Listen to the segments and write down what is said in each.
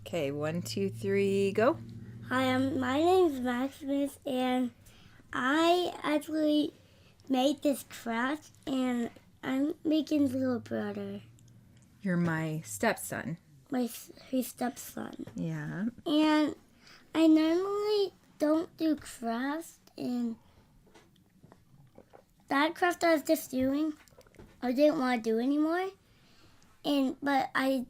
Okay, 1, 2, 3, go. Hi, my name's Maximus, and I actually made this craft, and I'm Megan's little brother, You're my stepson. his stepson. Yeah. And I normally don't do crafts, and that craft I was just doing, I didn't want to do anymore. But I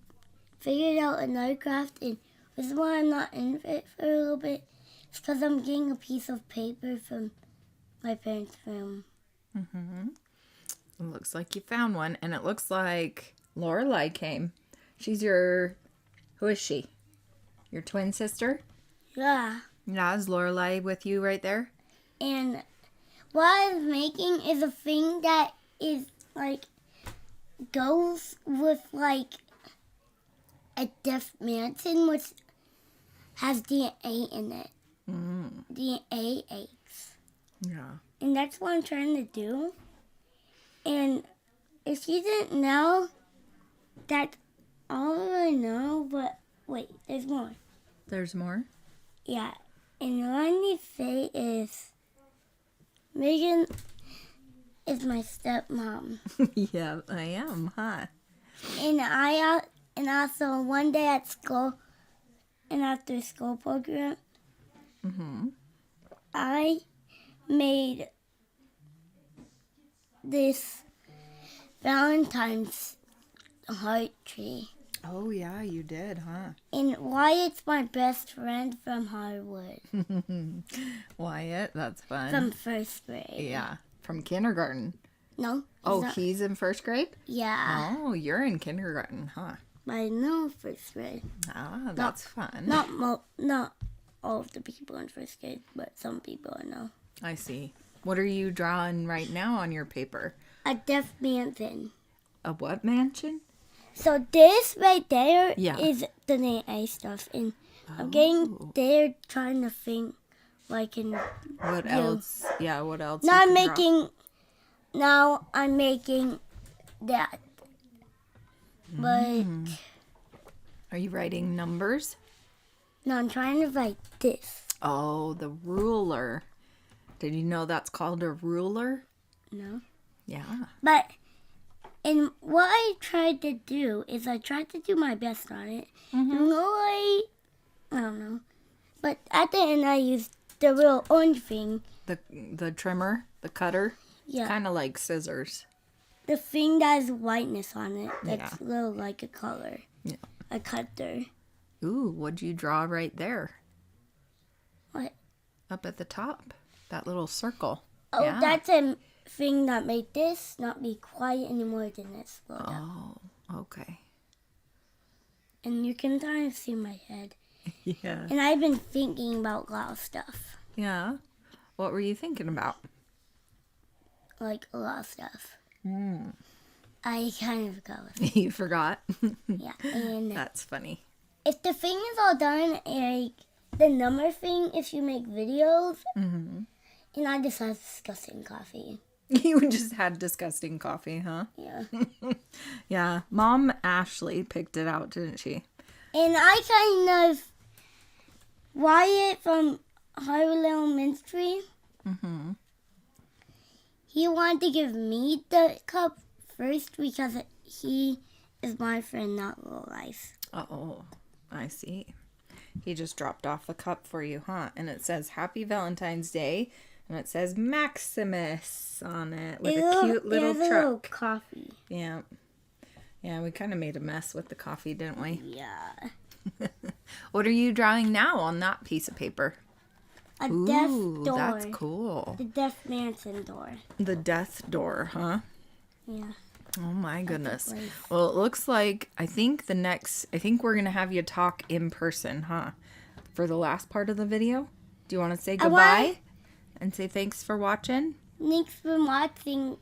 figured out another craft, and this is why I'm not in it for a little bit. It's because I'm getting a piece of paper from my parents' room. Mm-hmm. It looks like you found one, and it looks like Lorelai came. Who is she? Your twin sister? Yeah. Yeah, is Lorelai with you right there? And what I was making is a thing that is goes with a deaf mansion, which has DNA in it. DNA eggs. Yeah. And that's what I'm trying to do. And if you didn't know, that's all I know. But wait, there's more. There's more? Yeah. And what I need to say is, Megan is my stepmom. Yeah, I am, huh? And also one day at school, and after school program, I made this Valentine's heart tree. Oh, yeah, you did, huh? And Wyatt's my best friend from Harwood. Wyatt, that's fun. From first grade. Yeah, from kindergarten. No. He's in first grade? Yeah. Oh, you're in kindergarten, huh? I know first grade. Ah, that's fun. Not all of the people in first grade, but some people I know. I see. What are you drawing right now on your paper? A deaf mansion. A what mansion? So this right there is the DNA stuff, and I'm getting there trying to think What else? Yeah, what else? Now I'm making that. But Are you writing numbers? no, I'm trying to write this. Oh, the ruler. Did you know that's called a ruler? No. Yeah. And what I tried to do is I tried to do my best on it. And I don't know. But at the end I used the real orange thing. The trimmer, the cutter. Yeah. Kind of like scissors. The thing that has whiteness on it. That's little like a color. Yeah. A cutter. Ooh, what'd you draw right there? What? Up at the top. That little circle. Oh, yeah. That's a thing that made this not be quiet anymore than this. Oh, okay. And you can kind of see my head. Yeah. And I've been thinking about a lot of stuff. Yeah. What were you thinking about? Like a lot of stuff. I kind of forgot. You forgot? Yeah. And That's funny. if the thing is all done, the number thing, if you make videos, and I just have disgusting coffee. You just had disgusting coffee, huh? Yeah. Yeah. Mom Ashley picked it out, didn't she? And I kind of, Wyatt from Harvard Elementary, he wanted to give me the cup first because he is my friend, not Little Life. Oh, I see. He just dropped off the cup for you, huh? And it says Happy Valentine's Day. And it says Maximus on it with a cute little truck. Little coffee. Yeah. Yeah, we kind of made a mess with the coffee, didn't we? Yeah. What are you drawing now on that piece of paper? A death door. That's cool. The death mansion door. The death door, huh? Yeah. Oh my goodness. Well, it looks like I think we're going to have you talk in person, huh? For the last part of the video. Do you want to say goodbye and say thanks for watching? Thanks for watching.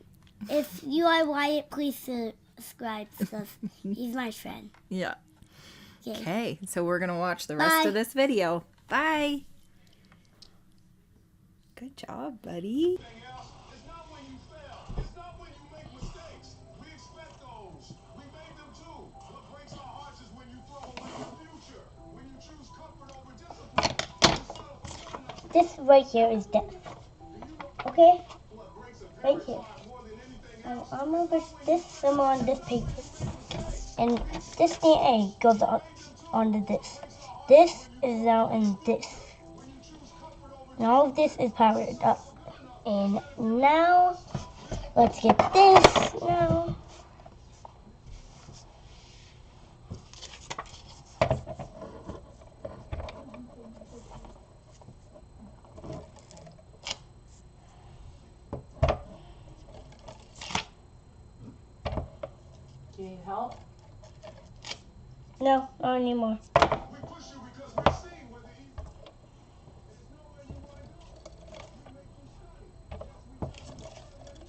If you are Wyatt, please subscribe because he's my friend. Yeah. Okay. Okay, so we're going to watch the rest of this video. Bye. Good job, buddy. It's not when you fail. It's not when you make mistakes. We expect those. We made them too. What breaks our hearts is when you throw away the future. When you this right here is death. Okay? Right here. I'm gonna put this symbol on this paper. And this DNA goes onto this. This is now in this. And all of this is powered up. And now, let's get this now. Do you need help? No, not anymore. We push you because we've seen where the evil. There's nowhere you want to go. We make you study.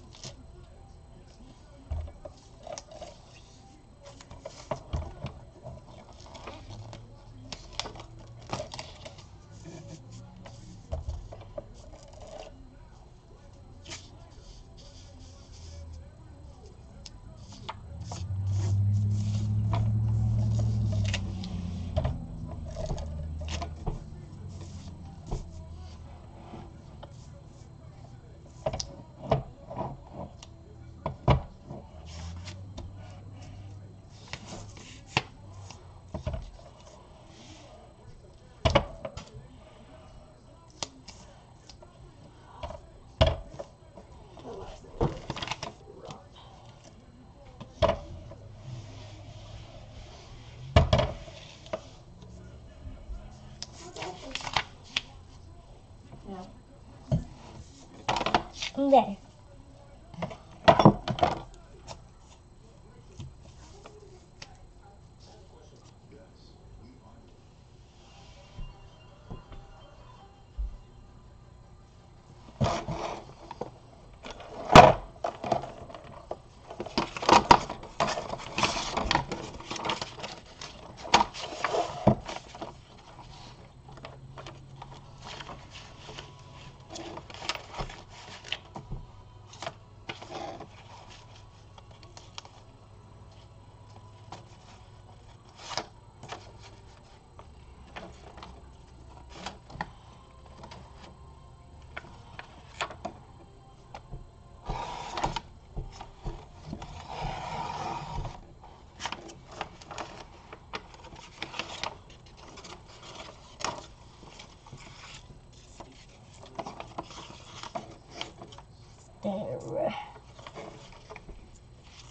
There. There.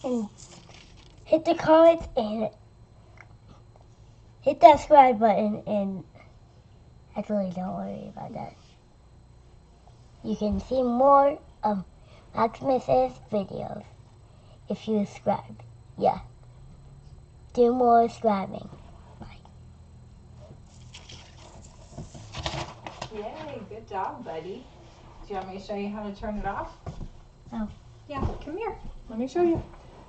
And hit the comments and hit that subscribe button, and actually don't worry about that. You can see more of Maximus's videos if you subscribe. Yeah. Do more subscribing. Bye. Yay, good job, buddy. Do you want me to show you how to turn it off? No. Yeah, come here. Let me show you.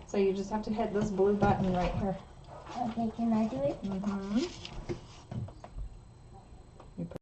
So you just have to hit this blue button right here. Okay, can I do it? Mm-hmm.